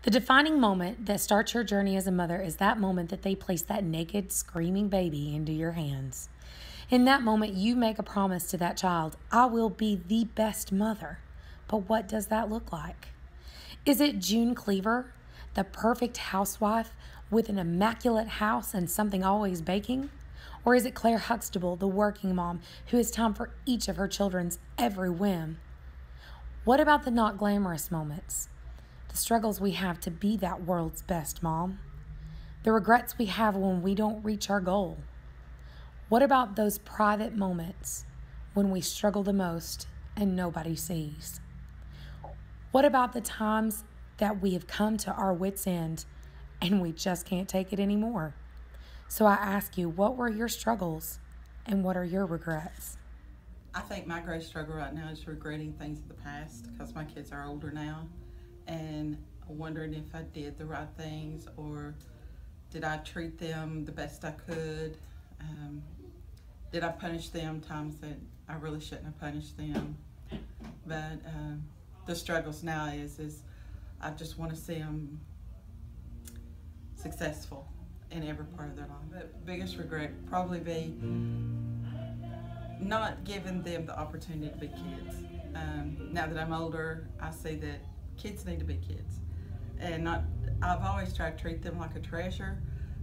The defining moment that starts your journey as a mother is that moment that they place that naked, screaming baby into your hands. In that moment, you make a promise to that child, I will be the best mother. But what does that look like? Is it June Cleaver, the perfect housewife with an immaculate house and something always baking? Or is it Claire Huxtable, the working mom who has time for each of her children's every whim? What about the not glamorous moments? The struggles we have to be that world's best mom? The regrets we have when we don't reach our goal? What about those private moments when we struggle the most and nobody sees? What about the times that we have come to our wits' end and we just can't take it anymore? So I ask you, what were your struggles and what are your regrets? I think my greatest struggle right now is regretting things of the past because my kids are older now and wondering if I did the right things or did I treat them the best I could. Did I punish them times that I really shouldn't have punished them? But the struggles now is I just want to see them successful in every part of their life. The biggest regret would probably be not giving them the opportunity to be kids. Now that I'm older, I see that kids need to be kids. And I've always tried to treat them like a treasure,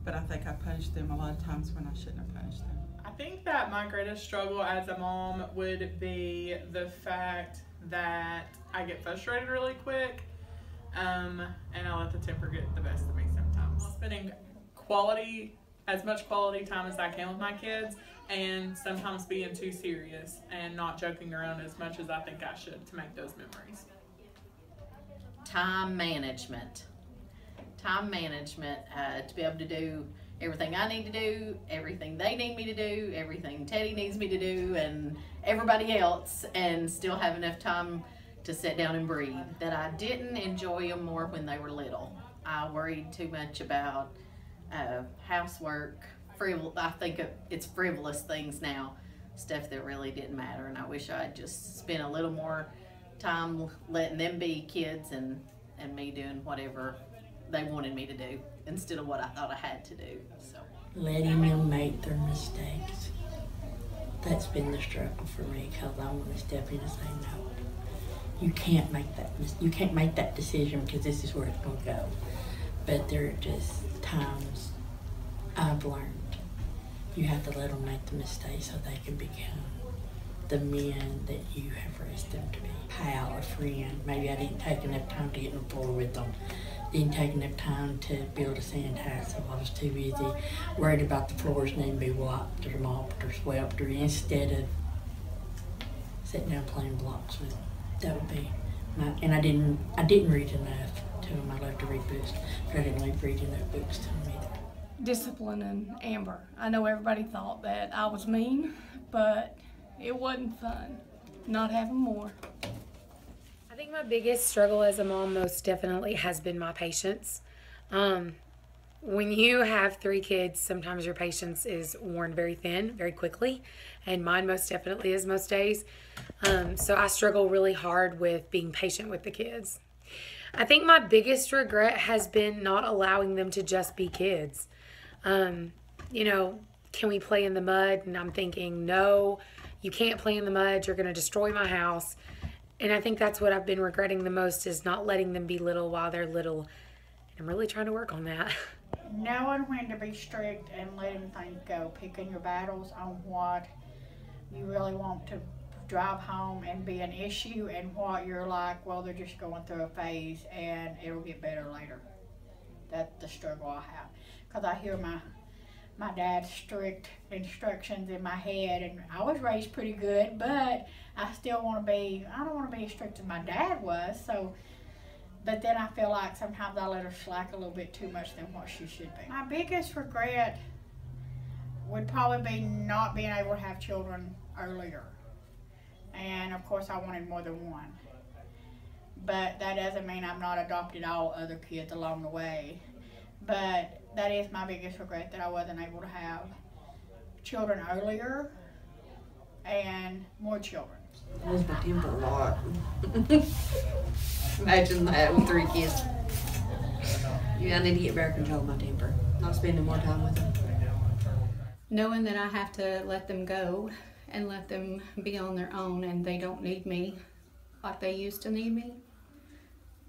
but I think I punished them a lot of times when I shouldn't have punished them. I think that my greatest struggle as a mom would be the fact that I get frustrated really quick, and I let the temper get the best of me sometimes. Spending as much quality time as I can with my kids, and sometimes being too serious and not joking around as much as I think I should to make those memories. Time management. Time management, to be able to do everything I need to do, everything they need me to do, everything Teddy needs me to do, and everybody else, and still have enough time to sit down and breathe. That I didn't enjoy them more when they were little. I worried too much about housework. I think it's frivolous things now, stuff that really didn't matter, and I wish I'd just spent a little more time letting them be kids and me doing whatever they wanted me to do instead of what I thought I had to do. So letting them make their mistakes. That's been the struggle for me because I want to step in and say no. You can't make that decision because this is where it's going to go. But there are just times I've learned you have to let them make the mistakes so they can become the men that you have raised them to be. Pal, a friend. Maybe I didn't take enough time to get on the floor with them. Didn't take enough time to build a sanitizer, so I was too busy worried about the floors needing to be wiped or mopped or swept, or instead of sitting down playing blocks with them. That would be and I didn't read enough to them. I loved to read books, but I didn't like reading enough books to them either. Disciplining Amber. I know everybody thought that I was mean, but it wasn't fun not having more. I think my biggest struggle as a mom most definitely has been my patience. When you have 3 kids, sometimes your patience is worn very thin very quickly, and mine most definitely is most days. So I struggle really hard with being patient with the kids. I think my biggest regret has been not allowing them to just be kids. You know, can we play in the mud? And I'm thinking, no, you can't play in the mud. You're going to destroy my house. And I think that's what I've been regretting the most, is not letting them be little while they're little. And I'm really trying to work on that. Knowing when to be strict and letting things go. Picking your battles on what you really want to drive home and be an issue, and what you're like, well, they're just going through a phase and it'll get better later. That's the struggle I have. Because I hear my dad's strict instructions in my head, and I was raised pretty good, but I still want to be, I don't want to be as strict as my dad was, so, but then I feel like sometimes I let her slack a little bit too much than what she should be. My biggest regret would probably be not being able to have children earlier. And of course I wanted more than one. But that doesn't mean I've not adopted all other kids along the way. But that is my biggest regret, that I wasn't able to have children earlier and more children. I lose my temper a lot. Imagine that with 3 kids. Yeah, I need to get better control of my temper. Not spending more time with them. Knowing that I have to let them go and let them be on their own and they don't need me like they used to need me.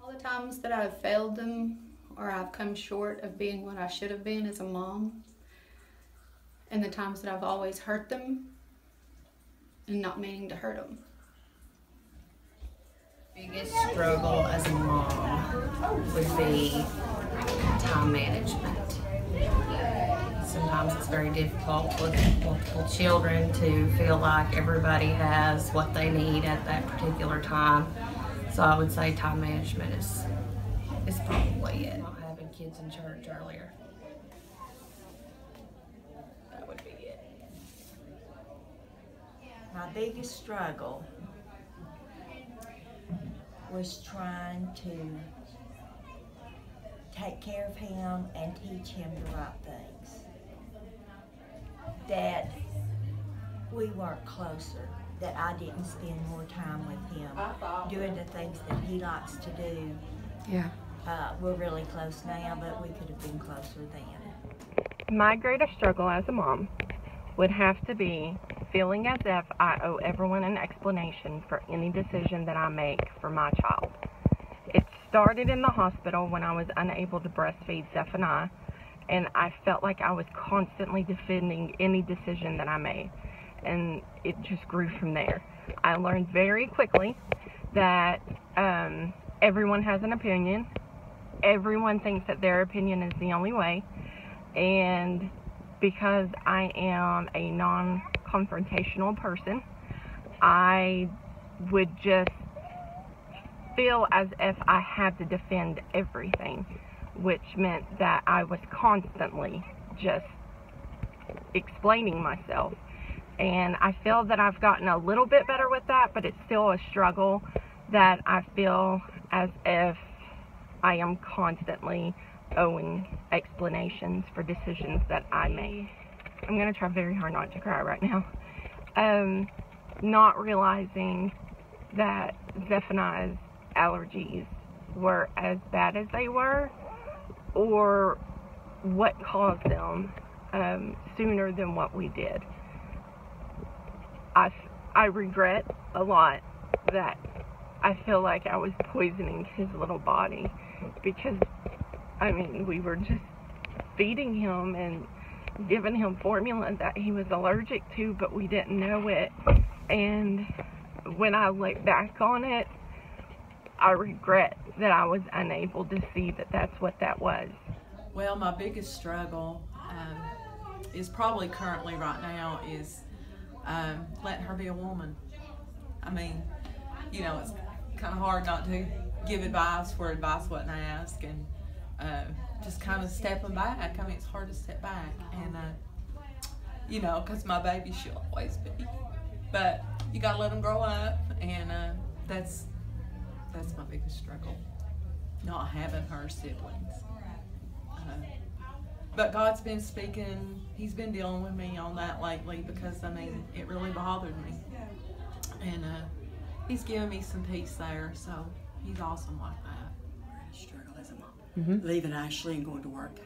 All the times that I've failed them or I've come short of being what I should have been as a mom, and the times that I've always hurt them and not meaning to hurt them. Biggest struggle as a mom would be time management. Sometimes it's very difficult with multiple children to feel like everybody has what they need at that particular time. So I would say time management is probably it. Not having kids in church earlier. That would be it. My biggest struggle was trying to take care of him and teach him the right things. That we weren't closer, that I didn't spend more time with him doing the things that he likes to do. Yeah. We're really close now, but we could have been closer then. My greatest struggle as a mom would have to be feeling as if I owe everyone an explanation for any decision that I make for my child. It started in the hospital when I was unable to breastfeed Zephaniah, and I felt like I was constantly defending any decision that I made, and it just grew from there. I learned very quickly that everyone has an opinion. Everyone thinks that their opinion is the only way, and because I am a non-confrontational person, I would just feel as if I had to defend everything, which meant that I was constantly just explaining myself. And I feel that I've gotten a little bit better with that, but it's still a struggle that I feel as if I am constantly owing explanations for decisions that I made. I'm going to try very hard not to cry right now. Not realizing that Zephaniah's allergies were as bad as they were, or what caused them sooner than what we did. I regret a lot that I feel like I was poisoning his little body, because I mean, we were just feeding him and giving him formula that he was allergic to, but we didn't know it. And when I look back on it, I regret that I was unable to see that that's what that was. Well, my biggest struggle is probably currently right now is letting her be a woman. I mean, you know, it's kind of hard not to give advice where advice wasn't asked, and just kind of stepping back. I mean, it's hard to step back, and you know, because my baby, she'll always be. But you gotta let them grow up, and that's my biggest struggle, not having her siblings. But God's been speaking, He's been dealing with me on that lately, because I mean, it really bothered me. And He's given me some peace there, so He's awesome like that. Struggle as a mom. Leaving Ashley and going to work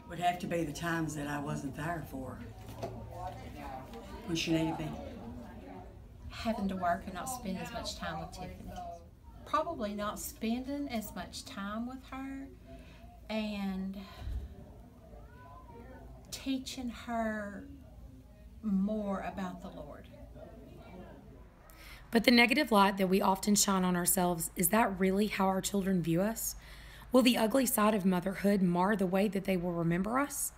would have to be the times that I wasn't there for when she needed me. Having to work and not spend as much time with Tiffany. Probably not spending as much time with her, and teaching her more about the Lord. But the negative light that we often shine on ourselves, is that really how our children view us? Will the ugly side of motherhood mar the way that they will remember us?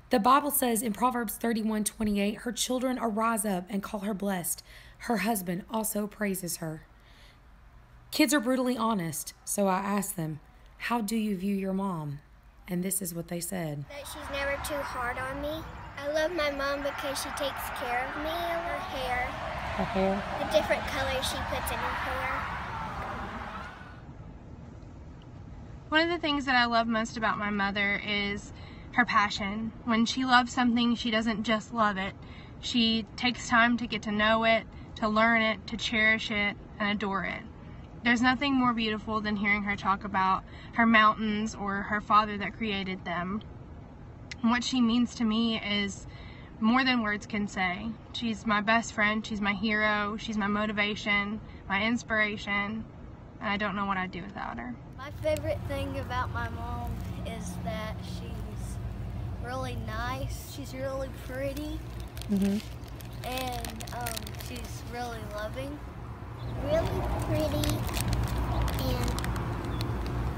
The Bible says in Proverbs 31:28, her children arise up and call her blessed. Her husband also praises her. Kids are brutally honest, so I asked them, how do you view your mom? And this is what they said. That she's never too hard on me. I love my mom because she takes care of me, her hair. Her hair? The different colors she puts in her hair. One of the things that I love most about my mother is her passion. When she loves something, she doesn't just love it. She takes time to get to know it, to learn it, to cherish it, and adore it. There's nothing more beautiful than hearing her talk about her mountains or her father that created them. And what she means to me is more than words can say. She's my best friend, she's my hero, she's my motivation, my inspiration, and I don't know what I'd do without her. My favorite thing about my mom is that she's really nice, she's really pretty, and she's really loving. Really pretty, and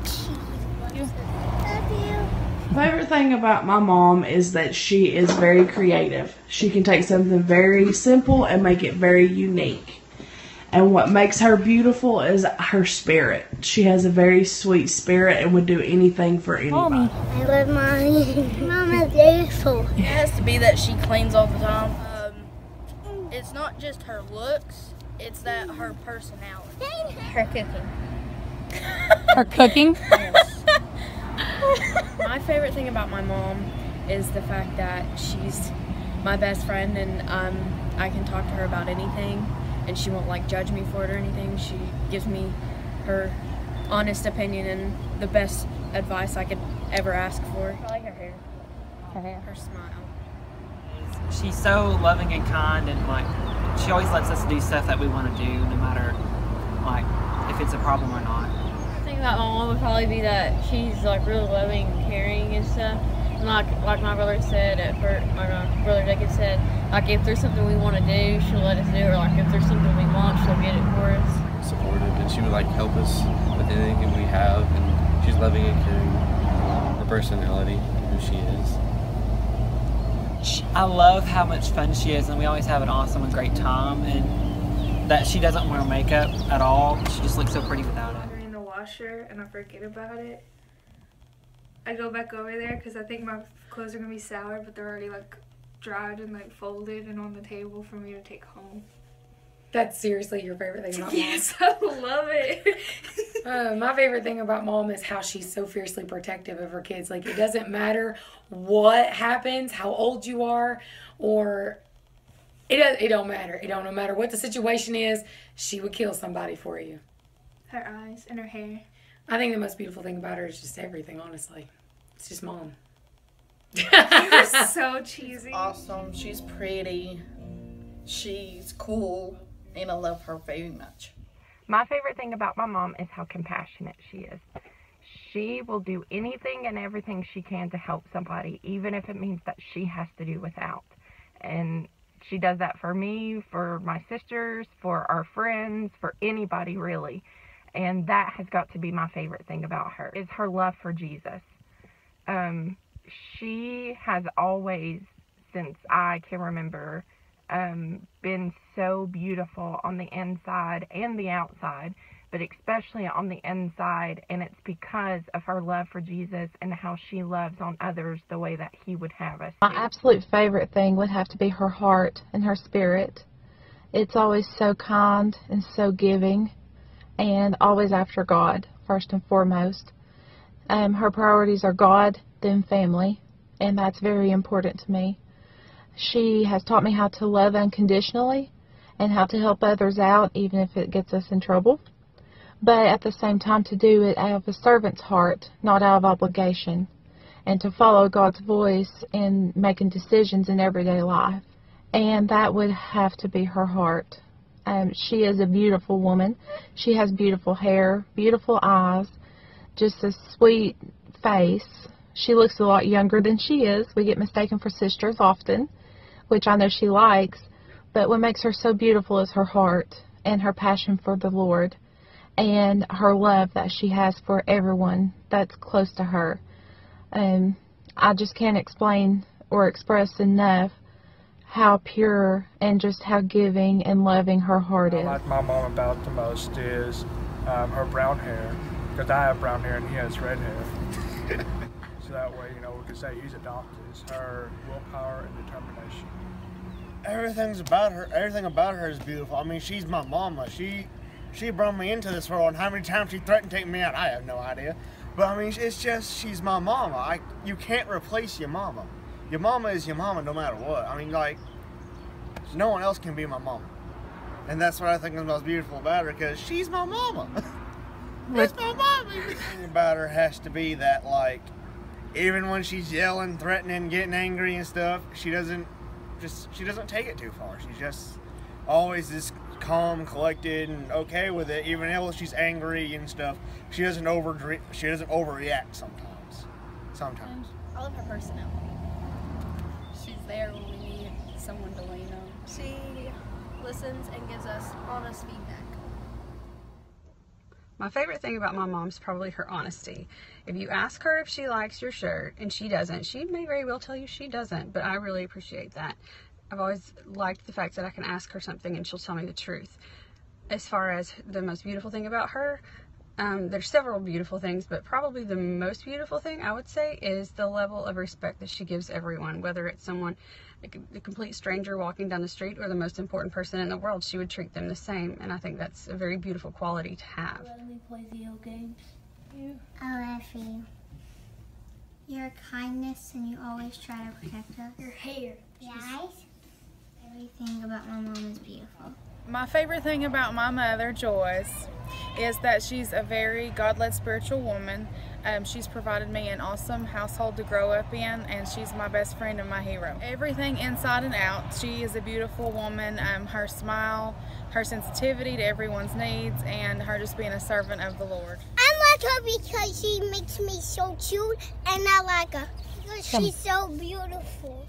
she's love you. Favorite thing about my mom is that she is very creative. She can take something very simple and make it very unique. And what makes her beautiful is her spirit. She has a very sweet spirit and would do anything for anybody. I love Mommy. Mama's beautiful. It has to be that she cleans all the time. It's not just her looks, it's that her personality. Her cooking. Her cooking? Yes. My favorite thing about my mom is the fact that she's my best friend, and I can talk to her about anything and she won't like judge me for it or anything. She gives me her honest opinion and the best advice I could ever ask for. I like her hair. Her smile. She's so loving and kind, and like she always lets us do stuff that we want to do, no matter like if it's a problem or not. The thing about my mom would probably be that she's like really loving and caring and stuff. And like my brother said at first, my brother Jacob said, like if there's something we want to do, she'll let us do it, or like if there's something we want, she'll get it for us. Supportive, and she would like help us with anything we have, and she's loving and caring. Her personality, who she is. I love how much fun she is, and we always have an awesome and great time, and that she doesn't wear makeup at all. She just looks so pretty without it. In the washer and I forget about it, I go back over there because I think my clothes are gonna be sour, but they're already like dried and like folded and on the table for me to take home. That's seriously your favorite thing about Mom? Yes, I love it. My favorite thing about Mom is how she's so fiercely protective of her kids. Like, it doesn't matter what happens, how old you are, or it don't matter. It don't no matter what the situation is, she would kill somebody for you. Her eyes and her hair. I think the most beautiful thing about her is just everything, honestly. It's just Mom. You're so cheesy. She's awesome. She's pretty. She's cool. And I love her very much. My favorite thing about my mom is how compassionate she is. She will do anything and everything she can to help somebody, even if it means that she has to do without. And she does that for me, for my sisters, for our friends, for anybody really. And that has got to be my favorite thing about her, is her love for Jesus. She has always, since I can remember, been so beautiful on the inside and the outside, but especially on the inside, and it's because of her love for Jesus and how she loves on others the way that he would have us. My absolute favorite thing would have to be her heart and her spirit. It's always so kind and so giving, and always after God, first and foremost. Her priorities are God, then family, and that's very important to me. She has taught me how to love unconditionally and how to help others out, even if it gets us in trouble. But at the same time, to do it out of a servant's heart, not out of obligation, and to follow God's voice in making decisions in everyday life. And that would have to be her heart. She is a beautiful woman. She has beautiful hair, beautiful eyes, just a sweet face. She looks a lot younger than she is. We get mistaken for sisters often, which I know she likes. But what makes her so beautiful is her heart and her passion for the Lord and her love that she has for everyone that's close to her. I just can't explain or express enough how pure and just how giving and loving her heart is. What I like my mom about the most is her brown hair, because I have brown hair and he has red hair. So that way, you know, we could say he's adopted. It's her willpower and determination. Everything about her is beautiful. I mean, she's my mama. She brought me into this world, and how many times she threatened to take me out, I have no idea. But I mean, it's just, she's my mama. You can't replace your mama. Your mama is your mama no matter what. I mean, like, no one else can be my mama. And that's what I think is most beautiful about her, because she's my mama. That's my mommy. The thing about her has to be that, like, even when she's yelling, threatening, getting angry and stuff, she doesn't take it too far. She's just always this calm, collected, and okay with it. Even though she's angry and stuff, she doesn't overreact sometimes. I love her personality. She's there when we need someone to lean on. She listens and gives us honest feedback. My favorite thing about my mom's probably her honesty. If you ask her if she likes your shirt and she doesn't, she may very well tell you she doesn't, but I really appreciate that. I've always liked the fact that I can ask her something and she'll tell me the truth. As far as the most beautiful thing about her, there's several beautiful things, but probably the most beautiful thing I would say is the level of respect that she gives everyone, whether it's someone, a complete stranger walking down the street or the most important person in the world, she would treat them the same, and I think that's a very beautiful quality to have. When we play video games, I love you. Your kindness, and you always try to protect us. your hair. Your eyes. Everything about my mom is beautiful. My favorite thing about my mother, Joyce, is that she's a very God-led spiritual woman. She's provided me an awesome household to grow up in, and she's my best friend and my hero. Everything inside and out, she is a beautiful woman. Her smile, her sensitivity to everyone's needs, and her just being a servant of the Lord. I like her because she makes me so cute, and I like her because she's so beautiful.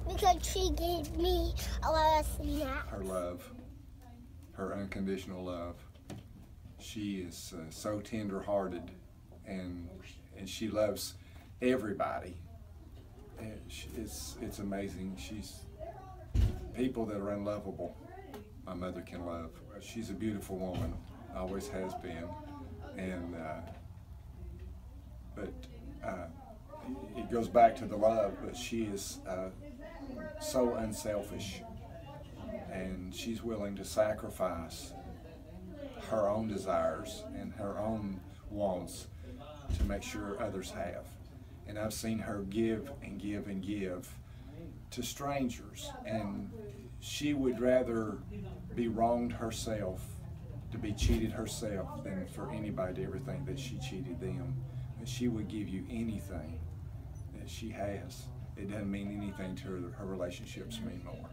Because she gave me a lot of snacks. Her love, her unconditional love. She is so tender-hearted, and she loves everybody. And it's amazing. She's people that are unlovable. My mother can love. She's a beautiful woman, always has been, and it goes back to the love. But she is so unselfish, and she's willing to sacrifice her own desires and her own wants to make sure others have. And I've seen her give and give and give to strangers, and she would rather be wronged herself, to be cheated herself, than for anybody to ever think that she cheated them. And she would give you anything that she has. It doesn't mean anything to her. Her relationships mean more.